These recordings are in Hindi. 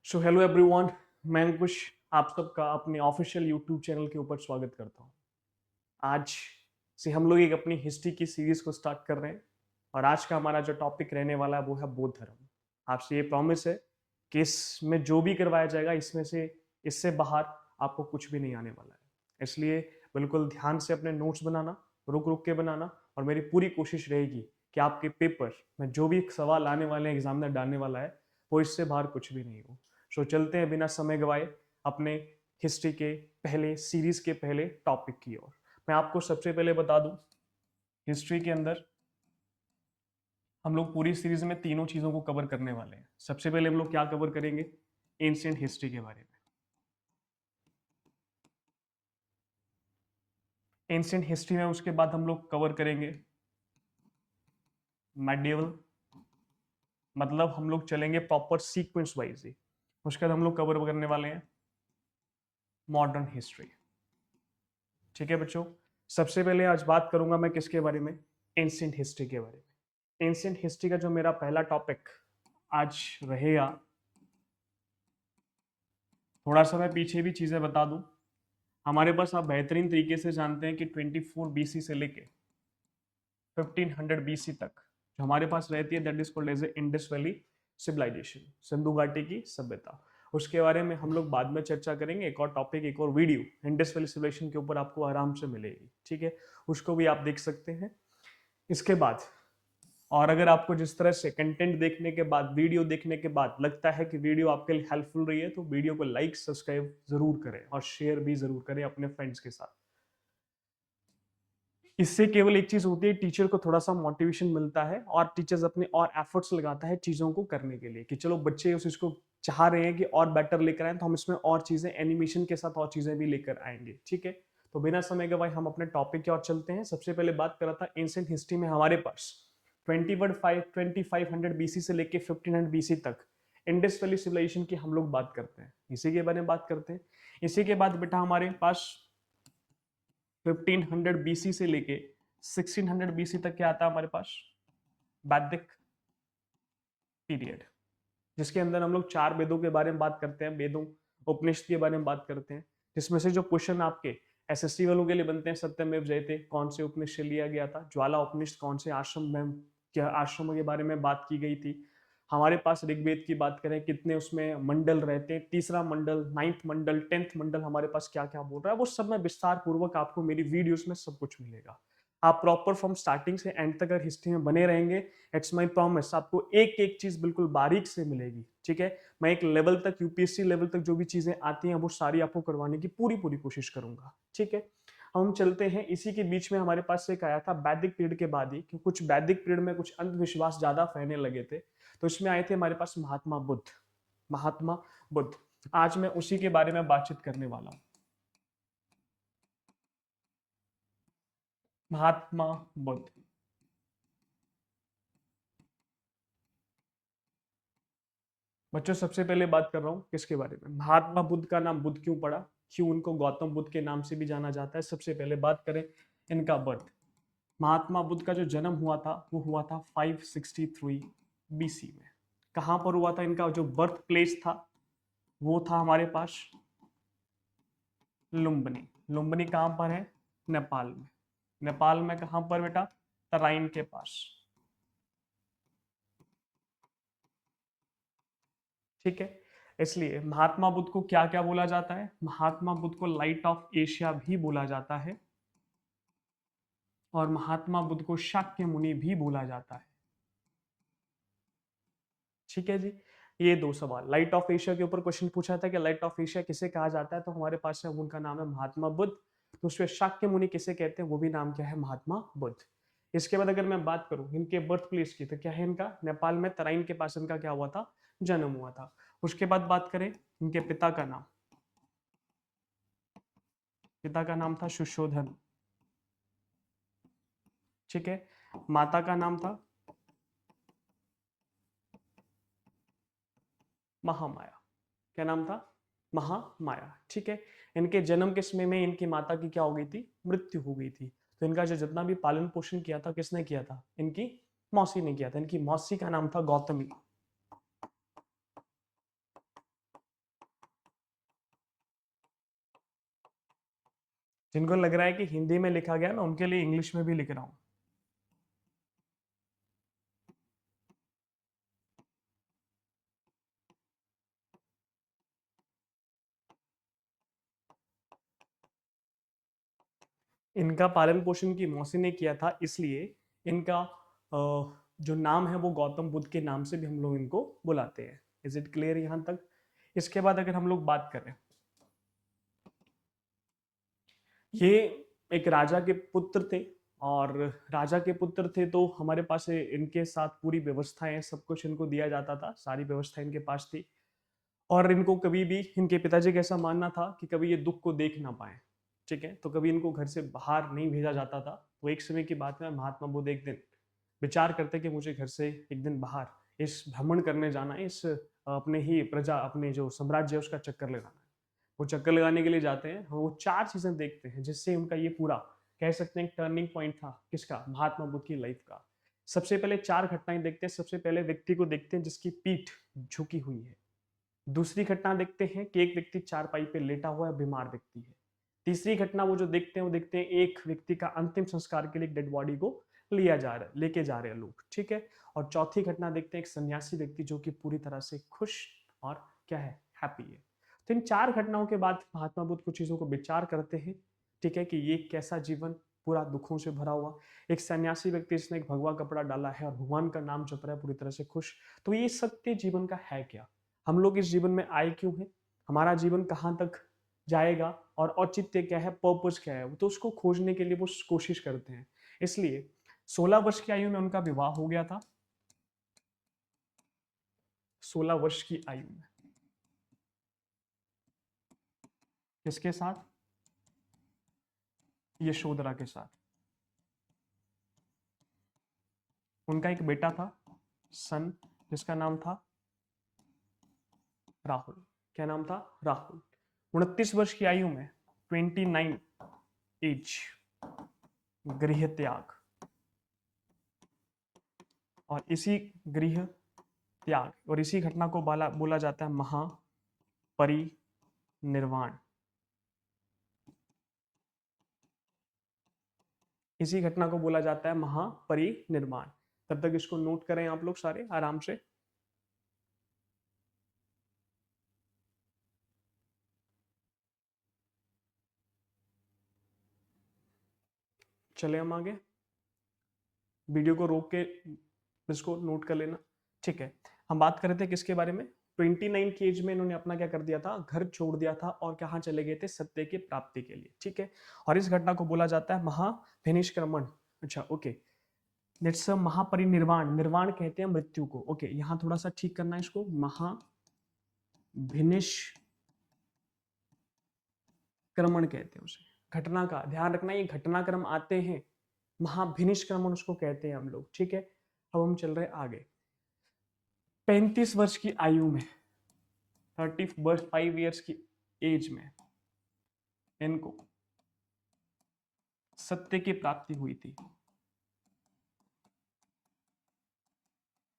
सो हेलो एवरीवन, मैं अंकुश आप सबका अपने ऑफिशियल यूट्यूब चैनल के ऊपर स्वागत करता हूँ। आज से हम लोग एक अपनी हिस्ट्री की सीरीज को स्टार्ट कर रहे हैं और आज का हमारा जो टॉपिक रहने वाला है वो है बौद्ध धर्म। आपसे ये प्रॉमिस है कि इसमें जो भी करवाया जाएगा इसमें से इससे बाहर आपको कुछ भी नहीं आने वाला है। इसलिए बिल्कुल ध्यान से अपने नोट्स बनाना, रुक रुक के बनाना और मेरी पूरी कोशिश रहेगी कि आपके पेपर में जो भी सवाल आने वाले हैं, एग्जामिनर डालने वाला है, वो इससे बाहर कुछ भी नहीं हो। सो चलते हैं बिना समय गवाए अपने हिस्ट्री के पहले सीरीज के पहले टॉपिक की ओर। मैं आपको सबसे पहले बता दूं, हिस्ट्री के अंदर हम लोग पूरी सीरीज में तीनों चीजों को कवर करने वाले हैं। सबसे पहले हम लोग क्या कवर करेंगे? एंशिएंट हिस्ट्री के बारे में। एंशिएंट हिस्ट्री में उसके बाद हम लोग कवर करेंगे मेडिएवल, मतलब हम लोग चलेंगे प्रॉपर सीक्वेंस वाइज ही। उसके बाद हम लोग कवर करने वाले हैं मॉडर्न हिस्ट्री। ठीक है बच्चों, सबसे पहले आज बात करूंगा मैं किसके बारे में? एंशिएंट हिस्ट्री के बारे में। एंशिएंट हिस्ट्री का जो मेरा पहला टॉपिक आज रहेगा, थोड़ा सा मैं पीछे भी चीजें बता दूं। हमारे पास आप बेहतरीन तरीके से जानते हैं कि 24 बीसी से लेके 1500 बीसी तक जो हमारे पास रहती है that is called as a Indus Valley Civilization, Sindhu घाटी की सभ्यता। उसके बारे में हम लोग बाद में चर्चा करेंगे। एक और टॉपिक, एक और वीडियो इंडस वैली सिविलाइजेशन के ऊपर आपको आराम से मिलेगी, ठीक है? उसको भी आप देख सकते हैं। इसके बाद और अगर आपको जिस तरह से कंटेंट देखने के बाद, वीडियो देखने के बाद लगता है कि वीडियो आपके लिए हेल्पफुल रही है तो वीडियो को लाइक सब्सक्राइब जरूर करें और शेयर भी जरूर करें अपने फ्रेंड्स के साथ। इससे केवल एक चीज होती है, टीचर को थोड़ा सा मोटिवेशन मिलता है और टीचर्स अपने और एफर्ट्स लगाता है चीजों को करने के लिए कि चलो बच्चे उस चीज को चाह रहे हैं कि और बेटर लेकर आए तो हम इसमें और चीजें एनिमेशन के साथ और चीजें भी लेकर आएंगे, ठीक है? तो बिना समय के भाई हम अपने टॉपिक की ओर चलते हैं। सबसे पहले बात करा था एंशिएंट हिस्ट्री में हमारे पास 2500 बीसी से लेके 1500 बीसी तक इंडस वैली सिविलाइजेशन की हम लोग बात करते हैं, इसी के बारे में बात करते हैं। इसी के बाद बेटा हमारे पास 1500 बीसी से लेके 1600 बीसी तक क्या आता है हमारे पास? वैदिक पीरियड, जिसके अंदर हम लोग चार वेदों के बारे में बात करते हैं, वेदों उपनिषद के बारे में बात करते हैं, जिसमें से जो क्वेश्चन आपके एसएससी वालों के लिए बनते हैं, सत्यमेव जयते कौन से उपनिषद लिया गया था, ज्वाला उपनिषद कौन से आश्रम में, क्या आश्रमों के बारे में बात की गई थी, हमारे पास ऋग्वेद की बात करें कितने उसमें मंडल रहते हैं, तीसरा मंडल, नाइन्थ मंडल, 10th मंडल हमारे पास क्या क्या बोल रहा है, वो सब मैं विस्तार पूर्वक आपको मेरी वीडियोस में सब कुछ मिलेगा। आप प्रॉपर फ्रॉम स्टार्टिंग से एंड तक अगर हिस्ट्री में बने रहेंगे, इट्स माय प्रॉमिस, आपको एक एक चीज बिल्कुल बारीक से मिलेगी, ठीक है? मैं एक लेवल तक, यूपीएससी लेवल तक जो भी चीजें आती हैं वो सारी आपको करवाने की पूरी पूरी कोशिश करूंगा, ठीक है? हम चलते हैं, इसी के बीच में हमारे पास एक आया था वैदिक पीरियड के बाद ही कि कुछ वैदिक पीरियड में कुछ अंधविश्वास ज्यादा फैलने लगे थे, तो इसमें आए थे हमारे पास महात्मा बुद्ध। महात्मा बुद्ध, आज मैं उसी के बारे में बातचीत करने वाला हूं। महात्मा बुद्ध, बच्चों सबसे पहले बात कर रहा हूँ किसके बारे में? महात्मा बुद्ध का नाम बुद्ध क्यों पड़ा, क्यों उनको गौतम बुद्ध के नाम से भी जाना जाता है? सबसे पहले बात करें इनका बर्थ। महात्मा बुद्ध का जो जन्म हुआ था वो हुआ था 563 बीसी में। कहां पर हुआ था? इनका जो बर्थ प्लेस था वो था हमारे पास लुम्बिनी। लुम्बिनी कहां पर है? नेपाल में। नेपाल में कहां पर बेटा? तराइन के पास, ठीक है? इसलिए महात्मा बुद्ध को क्या क्या बोला जाता है? महात्मा बुद्ध को लाइट ऑफ एशिया भी बोला जाता है और महात्मा बुद्ध को शाक्य मुनि भी बोला जाता है, ठीक है जी? ये दो सवाल, लाइट ऑफ एशिया के ऊपर क्वेश्चन पूछा था कि लाइट ऑफ एशिया किसे कहा जाता है, तो हमारे पास है उनका नाम है महात्मा बुद्ध। तो उसमें शाक्य मुनि किसे कहते हैं, वो भी नाम क्या है? महात्मा बुद्ध। इसके बाद अगर मैं बात करूं इनके बर्थ प्लेस की, तो क्या है इनका? नेपाल में तराइन के पास इनका क्या हुआ था? जन्म हुआ था। उसके बाद बात करें इनके पिता का नाम, पिता का नाम था सुशोधन, ठीक है? माता का नाम था महामाया। क्या नाम था? महामाया, ठीक है? इनके जन्म के समय में इनकी माता की क्या हो गई थी? मृत्यु हो गई थी। तो इनका जो जितना भी पालन पोषण किया था किसने किया था? इनकी मौसी ने किया था। इनकी मौसी का नाम था गौतमी, जिनको लग रहा है कि हिंदी में लिखा गया, मैं उनके लिए इंग्लिश में भी लिख रहा हूं। इनका पालन पोषण की मौसी ने किया था, इसलिए इनका जो नाम है वो गौतम बुद्ध के नाम से भी हम लोग इनको बुलाते हैं। इज इट क्लियर यहां तक? इसके बाद अगर हम लोग बात करें, ये एक राजा के पुत्र थे, और राजा के पुत्र थे तो हमारे पास इनके साथ पूरी व्यवस्थाएं, सब कुछ इनको दिया जाता था, सारी व्यवस्था इनके पास थी। और इनको कभी भी, इनके पिताजी का ऐसा मानना था कि कभी ये दुख को देख ना पाए, ठीक है, तो कभी इनको घर से बाहर नहीं भेजा जाता था। तो एक समय की बात है, महात्मा बुद्ध एक दिन विचार करते कि मुझे घर से एक दिन बाहर इस भ्रमण करने जाना है, इस अपने ही प्रजा, अपने जो साम्राज्य है उसका चक्कर लगाना है। वो चक्कर लगाने के लिए जाते हैं, वो चार चीजें देखते हैं जिससे उनका ये पूरा, कह सकते हैं, टर्निंग पॉइंट था किसका, महात्मा बुद्ध की लाइफ का। सबसे पहले चार घटनाएं देखते हैं। सबसे पहले व्यक्ति को देखते हैं जिसकी पीठ झुकी हुई है। दूसरी घटना देखते हैं कि एक व्यक्ति चारपाई पे लेटा हुआ है, बीमार व्यक्ति है। तीसरी घटना वो जो देखते हैं, वो देखते हैं एक व्यक्ति का अंतिम संस्कार के लिए डेड बॉडी को लेके जा रहे हैं लोग, ठीक है। और चौथी घटना देखते हैं एक सन्यासी व्यक्ति जो कि पूरी तरह से खुश और क्या है, हैप्पी है। तो इन चार घटनाओं के बाद महात्मा बुद्ध कुछ चीजों को विचार करते हैं, ठीक है, कि ये कैसा जीवन, पूरा दुखों से भरा हुआ। एक सन्यासी व्यक्ति जिसने एक भगवा कपड़ा डाला है और भगवान का नाम जप रहा है, पूरी तरह से खुश। तो ये सत्य जीवन का है क्या? हम लोग इस जीवन में आए क्यों हैं? हमारा जीवन कहाँ तक जाएगा? और औचित्य क्या है, पर्पस क्या है? तो उसको खोजने के लिए वो कोशिश करते हैं। इसलिए 16 वर्ष की आयु में उनका विवाह हो गया था। 16 वर्ष की आयु में किसके साथ? यशोधरा के साथ। उनका एक बेटा था, सन, जिसका नाम था राहुल। क्या नाम था? राहुल। 29 वर्ष की आयु में, 29 एज, गृह त्याग। और इसी गृह त्याग और इसी घटना को बोला जाता है महापरिनिर्वाण। इसी घटना को बोला जाता है महापरिनिर्वाण। तब तक इसको नोट करें आप लोग सारे आराम से। चले हम आगे, वीडियो को रोक के इसको नोट कर लेना, ठीक है। हम बात कर रहे थे किसके बारे में? 29 की एज में इन्होंने अपना क्या कर दिया था, घर छोड़ दिया था, और कहाँ चले गए थे? सत्य की प्राप्ति के लिए, ठीक है। और इस घटना को बोला जाता है महाभिनिष्क्रमण। अच्छा, ओके, लेट्स महापरिनिर्वाण। निर्वाण कहते हैं मृत्यु को, ओके। यहाँ थोड़ा सा ठीक करना है इसको, महाभिनिष्क्रमण कहते हैं उसे। घटना का ध्यान रखना, ये घटनाक्रम आते हैं, महाभिनिष्क्रमण उसको कहते हैं हम लोग, ठीक है। अब हम चल रहे आगे। 35 वर्ष की आयु में, 35 ईयर्स की एज में इनको सत्य की प्राप्ति हुई थी,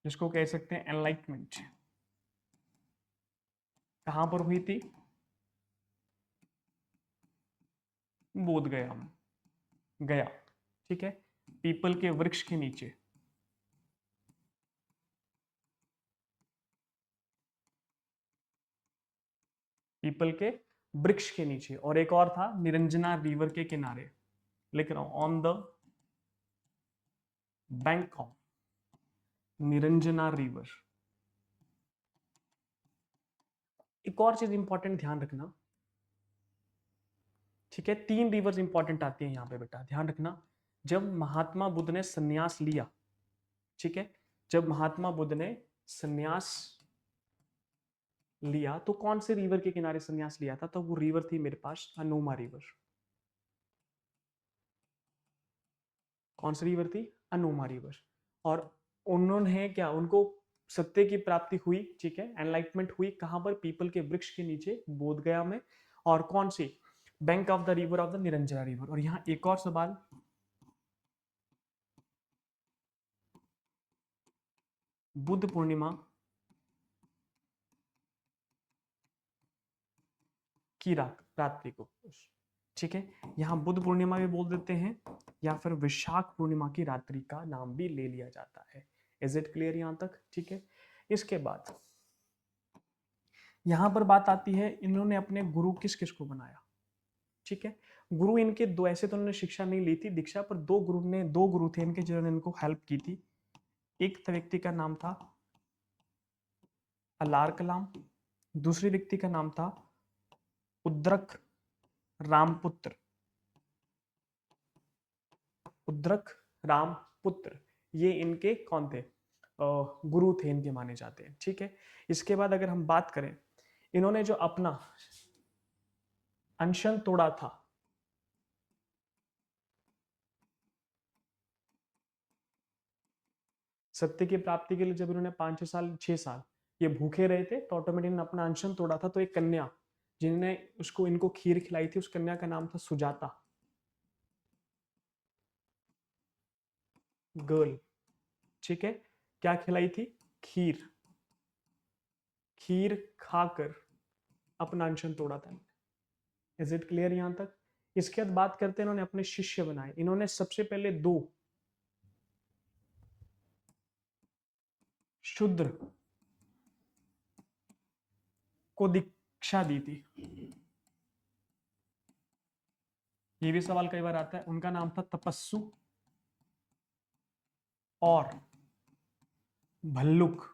जिसको कह सकते हैं एनलाइटमेंट। कहां पर हुई थी? बोध गया में, गया, ठीक है, पीपल के वृक्ष के नीचे। पीपल के वृक्ष के नीचे। और एक और था, निरंजना रिवर के किनारे। लिख रहा हूं, on the bank of Niranjana river. एक और चीज इंपॉर्टेंट ध्यान रखना, ठीक है, 3 रिवर्स इंपॉर्टेंट आती हैं यहाँ पे बेटा, ध्यान रखना। जब महात्मा बुद्ध ने संन्यास लिया, ठीक है, जब महात्मा बुद्ध ने संन्यास लिया तो कौन से रिवर के किनारे संन्यास लिया था? तो वो रिवर थी मेरे पास अनोमा रिवर। कौन सी रिवर थी? अनोमा रिवर। और उन्होंने क्या, उनको सत्य की प्राप्ति हुई, ठीक है, एनलाइटमेंट हुई, कहां पर? पीपल के वृक्ष के नीचे, बोध गया में। और कौन सी? Bank of the river of the Niranjana river. और यहां एक और सवाल, बुद्ध पूर्णिमा की रात, रात्रि को ठीक है, यहाँ बुद्ध पूर्णिमा भी बोल देते हैं या फिर विशाख पूर्णिमा की रात्रि का नाम भी ले लिया जाता है। इज इट क्लियर यहाँ तक? ठीक है, इसके बाद यहां पर बात आती है, इन्होंने अपने गुरु किस किस को बनाया। ठीक है, गुरु इनके दो, ऐसे तो उन्होंने शिक्षा नहीं ली थी दीक्षा, पर दो गुरु थे इनके जिन्होंने इनको हेल्प की थी। एक व्यक्ति का नाम था अलार कलाम, दूसरे व्यक्ति का नाम था उद्रक रामपुत्र। उद्रक रामपुत्र, ये इनके कौन थे? गुरु थे इनके माने जाते हैं। ठीक है, इसके बाद अगर हम बात करें, इन्होंने जो अपना अनशन तोड़ा था, सत्य की प्राप्ति के लिए जब इन्होंने 5 6 साल 6 साल ये भूखे रहे थे, तो ऑटोमेटिक इन्होंने अपना अनशन तोड़ा था। तो एक कन्या जिन्होंने उसको इनको खीर खिलाई थी, उस कन्या का नाम था सुजाता गर्ल। ठीक है, क्या खिलाई थी? खीर। खीर खाकर अपना अनशन तोड़ा था। इज इट क्लियर यहां तक? इसके बाद बात करते हैं, इन्होंने अपने शिष्य बनाए। इन्होंने सबसे पहले 2 शूद्र को दीक्षा दी थी। ये भी सवाल कई बार आता है। उनका नाम था तपस्सु और भल्लुक।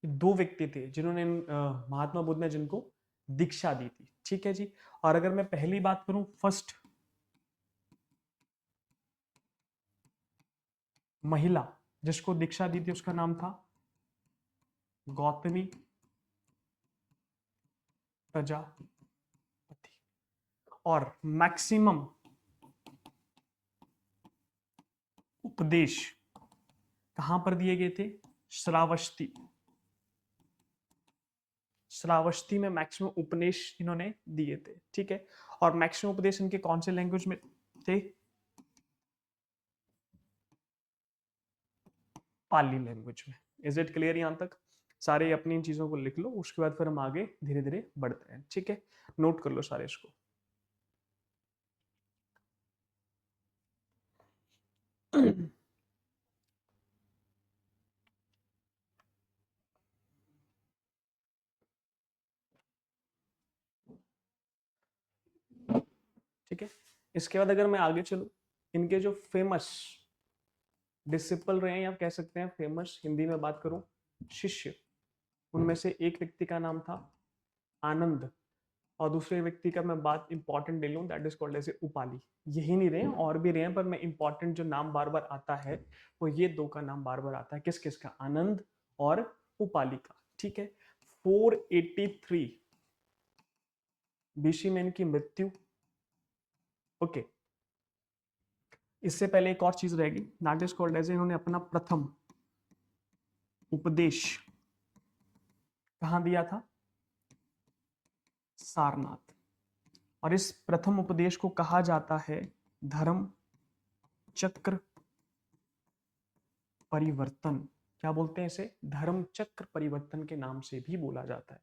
2 व्यक्ति थे जिन्होंने महात्मा बुद्ध ने जिनको दीक्षा दी थी। ठीक है जी। और अगर मैं पहली बात करूं, फर्स्ट महिला जिसको दीक्षा दी थी उसका नाम था गौतमी प्रजापति। और मैक्सिमम उपदेश कहां पर दिए गए थे? श्रावस्ती। श्रावस्ती में मैक्सिमम उपदेश इन्होंने दिए थे। ठीक है, और मैक्सिमम उपदेश इनके कौन से लैंग्वेज में थे? पाली लैंग्वेज में। इज इट क्लियर यहां तक? सारे अपनी इन चीजों को लिख लो, उसके बाद फिर हम आगे धीरे धीरे बढ़ते हैं। ठीक है, नोट कर लो सारे इसको। ठीक है, इसके बाद अगर मैं आगे चलूं, इनके जो फेमस डिसिपल रहे हैं, या कह सकते हैं फेमस, हिंदी में बात करूं शिष्य, उनमें से एक व्यक्ति का नाम था आनंद, और दूसरे व्यक्ति का मैं बात इंपॉर्टेंट ले लूं, that is called as Upali. यही नहीं रहे, और भी रहे हैं, पर मैं इंपॉर्टेंट जो नाम बार बार आता है वो ये 2 का नाम बार बार आता है। किस किस का? आनंद और उपाली का। ठीक है, 483 बीसी में इनकी मृत्यु। ओके, इससे पहले एक और चीज रहेगी, दैट इज कॉल्ड एज, इन्होंने अपना प्रथम उपदेश कहां दिया था? सारनाथ। और इस प्रथम उपदेश को कहा जाता है धर्म चक्र परिवर्तन। क्या बोलते हैं इसे? धर्म चक्र परिवर्तन के नाम से भी बोला जाता है।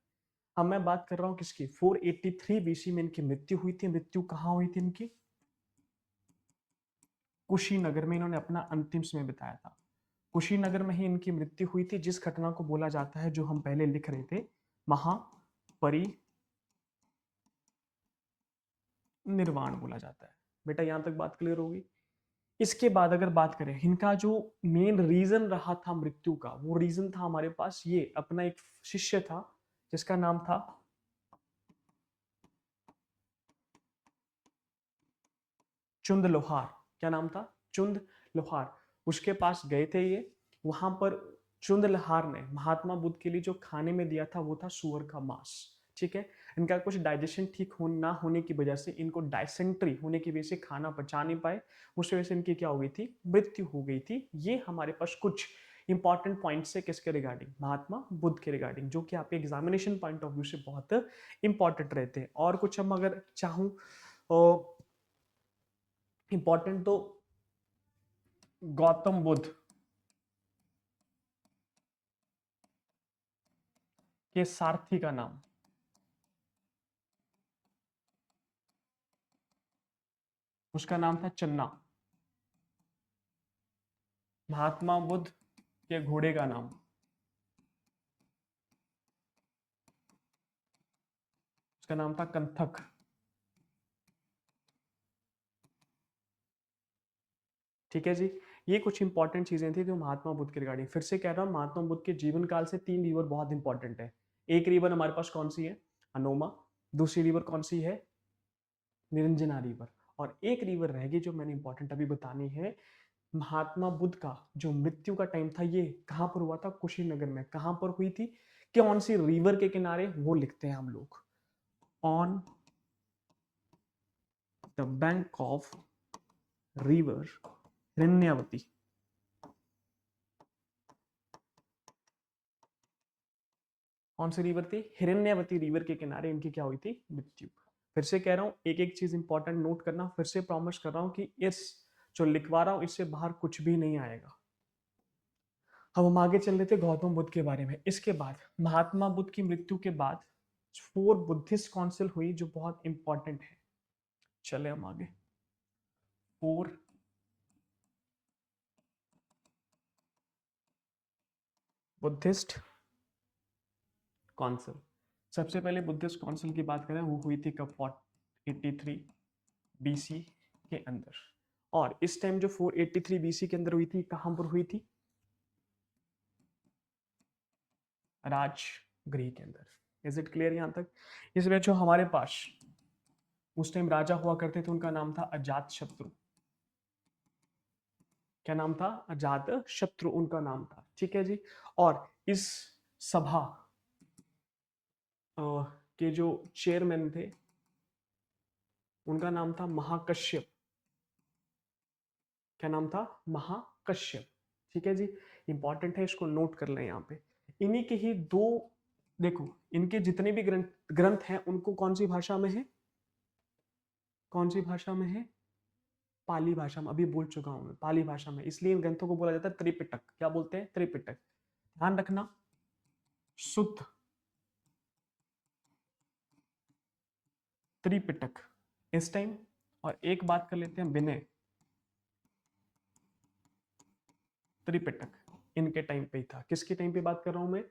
अब मैं बात कर रहा हूं किसकी? 483 बीसी में इनकी मृत्यु हुई थी। मृत्यु कहां हुई थी इनकी? कुशीनगर में इन्होंने अपना अंतिम समय बिताया था। कुशीनगर में ही इनकी मृत्यु हुई थी, जिस घटना को बोला जाता है, जो हम पहले लिख रहे थे, महापरिनिर्वाण बोला जाता है। बेटा यहां तक बात क्लियर होगी? इसके बाद अगर बात करें, इनका जो मेन रीजन रहा था मृत्यु का, वो रीजन था हमारे पास ये, अपना एक शिष्य था जिसका नाम था चुंद लोहार। क्या नाम था? चुंद लोहार। उसके पास गए थे ये, वहां पर चुंद लोहार ने महात्मा बुद्ध के लिए जो खाने में दिया था वो था सुअर का मांस। ठीक है, इनका कुछ डाइजेशन ठीक ना होने की वजह से, इनको डायसेंट्री होने की वजह से खाना पचा नहीं पाए, उस वजह से इनकी क्या हो गई थी? मृत्यु हो गई थी। ये हमारे पास कुछ इंपॉर्टेंट पॉइंट्स है किसके रिगार्डिंग? महात्मा बुद्ध के रिगार्डिंग, जो कि आपके एग्जामिनेशन पॉइंट ऑफ व्यू से बहुत इंपॉर्टेंट रहते हैं। और कुछ हम अगर चाहूं इंपॉर्टेंट, तो गौतम बुद्ध के सारथी का नाम उसका नाम था चन्ना। महात्मा बुद्ध के घोड़े का नाम, उसका नाम था कंथक। ठीक है जी, ये कुछ इंपॉर्टेंट चीजें थी जो महात्मा बुद्ध के रिगार्डिंग। फिर से कह रहा हूँ, महात्मा बुद्ध के जीवन काल से 3 रिवर बहुत इंपॉर्टेंट है। एक रिवर हमारे पास कौन सी है? अनोमा। दूसरी रिवर कौन सी है? निरंजना रिवर। और एक रिवर रहेगी जो मैंने इंपॉर्टेंट अभी बतानी है। महात्मा बुद्ध का जो मृत्यु का टाइम था ये कहां पर हुआ था? कुशीनगर में। कहां पर हुई थी? कौन सी रिवर के किनारे? वो लिखते हैं हम लोग, on the bank of river Hiranyavati. कौन सी रिवर थी? हिरण्यवती रिवर के किनारे इनकी क्या हुई थी? मृत्यु। फिर से कह रहा हूं, एक एक चीज इंपॉर्टेंट नोट करना। फिर से प्रॉमिस कर रहा हूं कि इस जो लिखवा रहा हूं इससे बाहर कुछ भी नहीं आएगा। अब हम आगे चल रहे थे गौतम बुद्ध के बारे में। इसके बाद महात्मा बुद्ध की मृत्यु के बाद 4 बुद्धिस्ट काउंसिल हुई जो बहुत इंपॉर्टेंट है। चले हम आगे। 4 बुद्धिस्ट काउंसिल। सबसे पहले बुद्धिस्ट काउंसिल की बात करें, वो हुई थी कब? 483 बीसी के अंदर। और इस टाइम जो 483 बीसी के अंदर हुई थी, कहां पर हुई थी? राजगृह के अंदर। इज इट क्लियर यहां तक? इसमें जो हमारे पास उस टाइम राजा हुआ करते थे उनका नाम था अजात शत्रु। क्या नाम था? अजात शत्रु उनका नाम था। ठीक है जी। और इस सभा के जो चेयरमैन थे उनका नाम था महाकश्यप। क्या नाम था? महाकश्यप। ठीक है जी, इंपॉर्टेंट है, इसको नोट कर लें यहाँ पे। इन्हीं के ही दो, देखो इनके जितने भी ग्रंथ ग्रंथ हैं उनको कौन सी भाषा में है? कौन सी भाषा में है? पाली भाषा में। अभी बोल चुका हूं मैं, पाली भाषा में। इसलिए इन ग्रंथों को बोला जाता है त्रिपिटक। क्या बोलते हैं? त्रिपिटक। ध्यान रखना, शुद्ध त्रिपिटक इस टाइम। और एक बात कर लेते हैं, विनय त्रिपिटक इनके टाइम पे ही था। किसके टाइम पे बात कर रहा हूं मैं?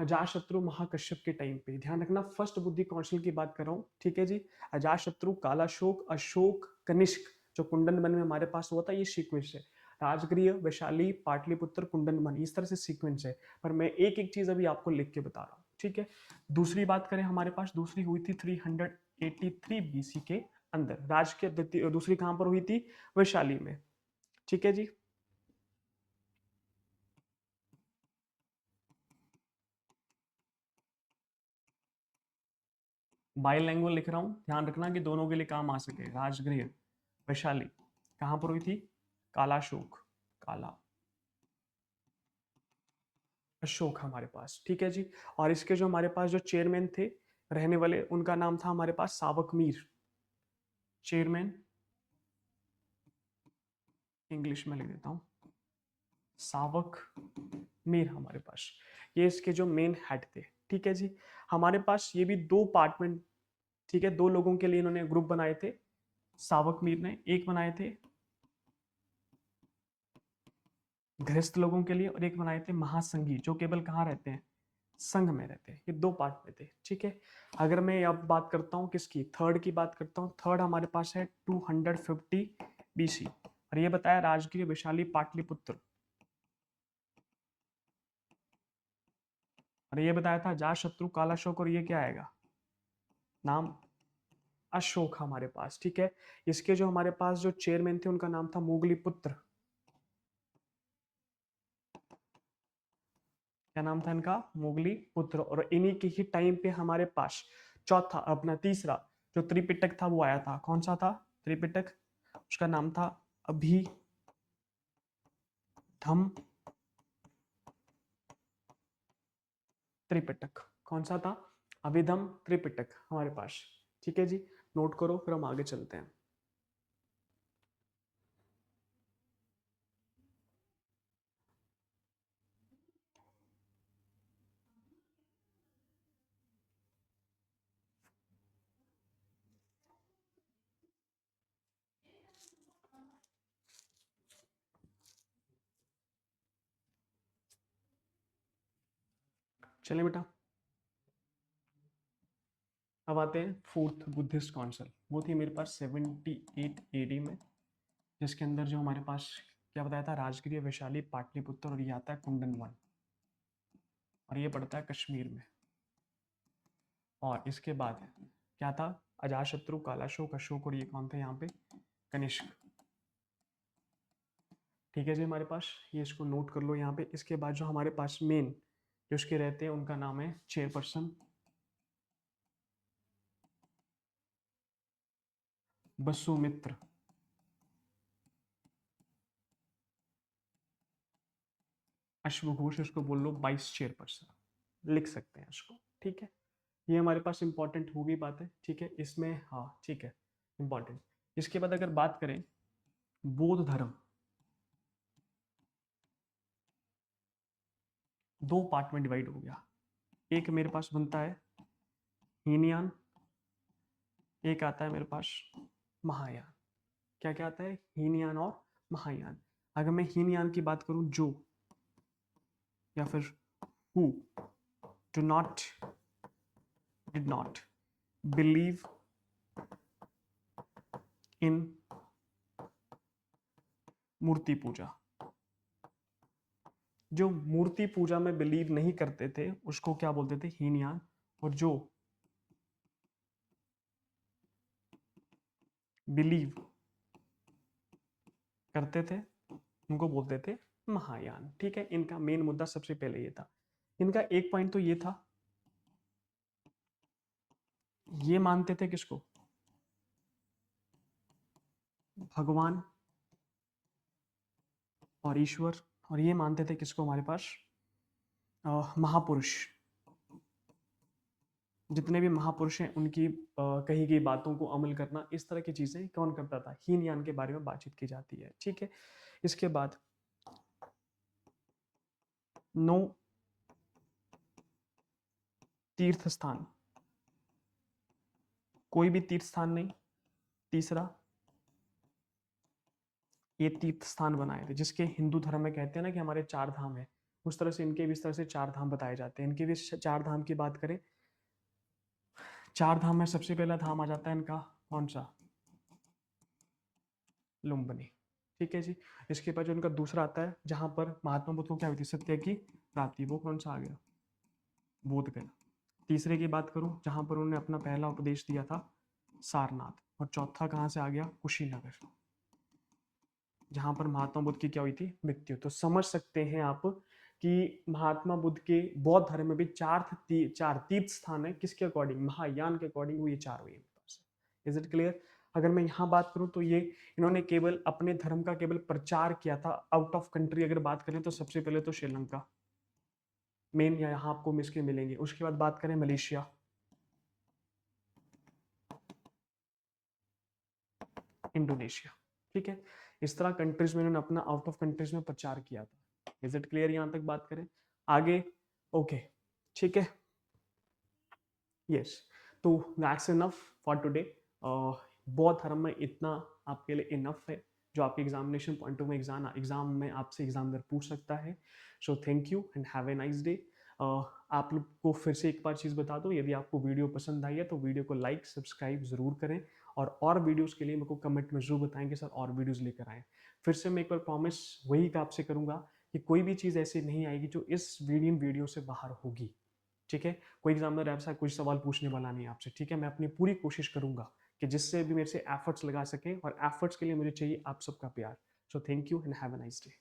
अजातशत्रु महाकश्यप के टाइम पे। ध्यान रखना, फर्स्ट बुद्धि काउंसिल की बात कर रहा हूं। ठीक है जी। अजातशत्रु, कालाशोक, अशोक, कनिष्क जो कुंडन वन में हमारे पास हुआ था, ये सीक्वेंस है। राजगृह, वैशाली, पाटलिपुत्र, कुंडन वन, इस तरह से सीक्वेंस है। पर मैं एक एक चीज अभी आपको लिख के बता रहा हूँ। ठीक है। दूसरी बात करें, हमारे पास दूसरी हुई थी 383 बीसी के अंदर। राज के दूसरी कहां पर हुई थी? वैशाली में। ठीक है जी। बाइलैंग्वेज लिख रहा हूं, ध्यान रखना कि दोनों के लिए काम आ सके। राजगृह, वैशाली कहां पर हुई थी? कालाशोक, काला अशोक हमारे पास। ठीक है जी। और इसके जो हमारे पास जो चेयरमैन थे रहने वाले, उनका नाम था हमारे पास सावक मीर। चेयरमैन, इंग्लिश में लिख देता हूं, सावक मीर हमारे पास। ये इसके जो मेन हेड थे। ठीक है जी। हमारे पास ये भी 2 पार्ट में, ठीक है, 2 लोगों के लिए इन्होंने ग्रुप बनाए थे। सावक मीर ने एक बनाए थे गृहस्थ लोगों के लिए, और एक बनाए थे महासंघी जो केवल कहाँ रहते हैं? संघ में रहते हैं। ये 2 पार्ट में थे। ठीक है। अगर मैं अब बात करता हूँ किसकी, थर्ड की बात करता हूँ। थर्ड हमारे पास है 250 बीसी। और ये बताया राजगीर, वैशाली, पाटलिपुत्र। और ये बताया था जात शत्रु, कालाशोक, और ये क्या आएगा नाम? अशोक हमारे पास। ठीक है। इसके जो हमारे पास जो चेयरमैन थे उनका नाम था मोगली पुत्र। क्या नाम था इनका? मोगली पुत्र। और इन्हीं के ही टाइम पे हमारे पास चौथा, अपना तीसरा जो त्रिपिटक था वो आया था। कौन सा था त्रिपिटक? उसका नाम था अभिधम त्रिपिटक। कौन सा था? अभिधम त्रिपिटक हमारे पास। ठीक है जी, नोट करो, फिर हम आगे चलते हैं। चलिए बेटा, अब आते हैं फोर्थ बुद्धिस्ट काउंसिल। वो थी मेरे पास 78 AD में, जिसके अंदर जो हमारे पास क्या बताया था, राजगिरी, वैशाली, पाटलिपुत्र, और ये आता है कुंडनवन, और ये पड़ता है कश्मीर में। और इसके बाद क्या था, अजातशत्रु, कालाशोक, अशोक, और ये कौन थे यहाँ पे, कनिष्क। ठीक है जी, हमारे पास ये, इसको नोट कर लो यहाँ पे। इसके बाद जो हमारे पास मेन जो उसके रहते हैं, उनका नाम है चेयरपर्सन बसुमित्र। अश्वघोष इसको बोल लो वाइस चेयरपर्सन, लिख सकते हैं इसको। ठीक है, ये हमारे पास इंपॉर्टेंट होगी बात है। ठीक है, इसमें हाँ ठीक है, इंपॉर्टेंट। इसके बाद अगर बात करें बौद्ध धर्म, दो पार्ट में डिवाइड हो गया। एक मेरे पास बनता है हीनयान, एक आता है मेरे पास महायान। क्या क्या आता है, हीनयान और महायान। अगर मैं हीनयान की बात करूं, जो या फिर who do not, did not believe in मूर्ति पूजा, जो मूर्ति पूजा में बिलीव नहीं करते थे उसको क्या बोलते थे, हीनयान। और जो बिलीव करते थे उनको बोलते थे महायान। ठीक है, इनका मेन मुद्दा सबसे पहले ये था। इनका एक पॉइंट तो ये था, ये मानते थे किसको, भगवान और ईश्वर। और ये मानते थे किसको, हमारे पास महापुरुष, जितने भी महापुरुष हैं उनकी कही गई बातों को अमल करना, इस तरह की चीजें कौन करता था, हीनयान के बारे में बातचीत की जाती है। ठीक है, इसके बाद नो तीर्थ स्थान, कोई भी तीर्थ स्थान नहीं। तीसरा, ये तीर्थ स्थान बनाए थे जिसके हिंदू धर्म में कहते हैं ना कि हमारे चार धाम है, उस तरह से इनके भी इस तरह से चार धाम बताए जाते हैं। इनके भी चार धाम की बात करें, चार धाम में सबसे पहला धाम आ जाता है इनका कौन सा, लुम्बिनी। ठीक है जी, इसके बाद जो उनका दूसरा आता है जहां पर महात्मा बुद्ध को क्या हुई थी, सत्य की प्राप्ति, वो कौन सा आ गया, बोध गया। तीसरे की बात करूं जहां पर उन्होंने अपना पहला उपदेश दिया था, सारनाथ। और चौथा कहां से आ गया, कुशीनगर, जहां पर महात्मा बुद्ध की क्या हुई थी, मृत्यु। तो समझ सकते हैं आप कि महात्मा बुद्ध के बौद्ध धर्म में भी चार तीर्थ स्थान है, किसके अकॉर्डिंग, महायान के अकॉर्डिंग, वो ये चार हुए। Is it clear. अगर मैं यहाँ बात करूं तो ये इन्होंने केवल अपने धर्म का केवल प्रचार किया था आउट ऑफ कंट्री। अगर बात करें तो सबसे पहले तो श्रीलंका मेन, यहाँ आपको मिसके मिलेंगे। उसके बाद बात करें मलेशिया, इंडोनेशिया। ठीक है, इस तरह कंट्रीज में इन्होंने अपना आउट ऑफ कंट्रीज में प्रचार किया था। इज इट क्लियर, यहां तक बात करें आगे, ओके ठीक है, यस। तो दैट्स इनफ फॉर टुडे। बौद्ध धर्म में इतना आपके लिए इनफ है जो आपके एग्जामिनेशन पॉइंट ऑफ एग्जाम में आपसे एग्जामिनर पूछ सकता है। So thank you and have a nice day. आप लोग को फिर से एक बार चीज़ बता दो, यदि आपको वीडियो पसंद आई है तो वीडियो को लाइक सब्सक्राइब जरूर करें, और वीडियोस के लिए मेरे को कमेंट में जरूर बताएं कि सर और वीडियोस लेकर आएँ। फिर से मैं एक बार प्रॉमिस वही आपसे करूंगा कि कोई भी चीज़ ऐसी नहीं आएगी जो इस वीडियो से बाहर होगी। ठीक है, कोई एग्जामिनर ऐसा कुछ सवाल पूछने वाला नहीं है आपसे। ठीक है, मैं अपनी पूरी कोशिश करूंगा कि जिससे भी मेरे से एफर्ट्स लगा सके, और एफर्ट्स के लिए मुझे चाहिए आप सबका प्यार। So thank you and have a nice day.